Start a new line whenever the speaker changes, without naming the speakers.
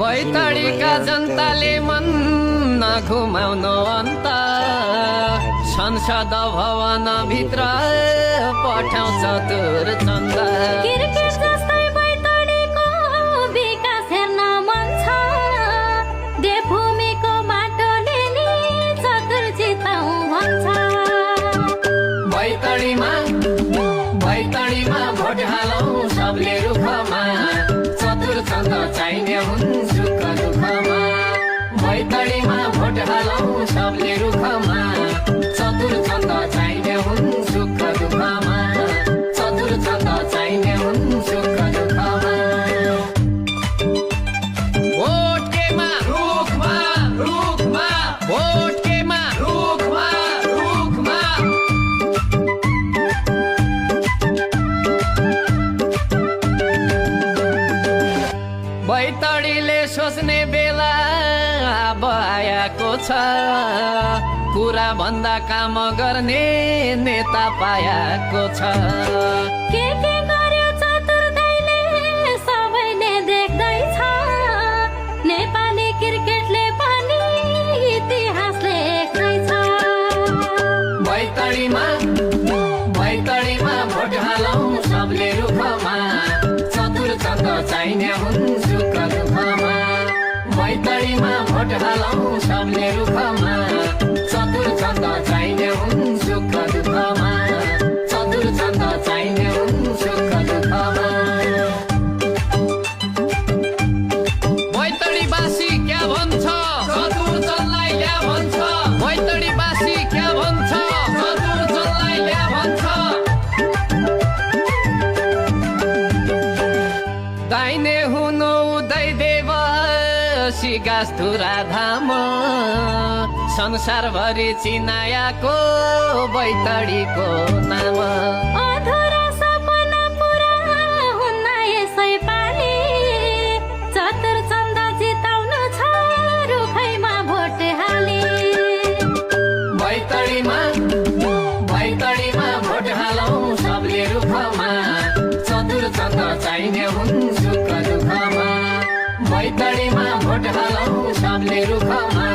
बैतडीका जनताले मन नघुमाउनु अन्त संसद भवन भित्र पठाउँछ चतुर चन्द।
क्रिकेट जस्तै बैतडीको विकास हेर्न मन छ, देवभूमिको माटोले नि चतुर जिताउँ भन्छ।
बैतडीमा भोट हालौँ सबले रुखमा, चतुर चन्द चाहिने हुन् सुख दुःखमा। बैतडीमा भोट हालौँ सबले रुखमा, चतुर चन्द चाहिने हुन् सुख दुःखमा। चतुर चन्द चाहिने हुन् सुख दुःखमा। भोट केमा रुखमा रुखमा, भोट केमा रुखमा रुखमा। बैतडीले सोच्ने बेला अब आएको छ, कुरा भन्दा काम गर्ने नेता पाएको छ।
के गर्यो चतुर दाइले सबैले देख्दैछ, नेपाली क्रिकेटले पनि इतिहास लेख्दैछ।
बैतडीमा भोट हालौँ सबले रुखमा, चतुर चन्द चाहिने हुन् सुख दुःखमा। बैतडीमा भोट हालौँ सबले रुखमा, चतुर चन्द चाहिने हुन् सुख दुःखमा। चतुर चन्द चाहिने हुन् सुख दुःखमा। बैतडीवासी क्या भन्छ चतुर चन्दलाई ल्या भन्छ। बैतडीवासी क्या भन्छ चतुर चन्दलाई ल्या भन्छ। दाहिने हुनु उदय देव सिगास्थुरा धाम, संसारभरि चिनायाको बैतडीको नाम।
अधुरा सपना पुरा हुन्न यसै पालि, चतुर चन्द जिताउन छ रुखैमा भोट हाली।
बैतडीमा भोट हालौँ सबले रुखमा, चतुर चन्द चाहिने हुन् सुख दुःखमा। बैतडीमा भोट हालौँ सबले रुखमा,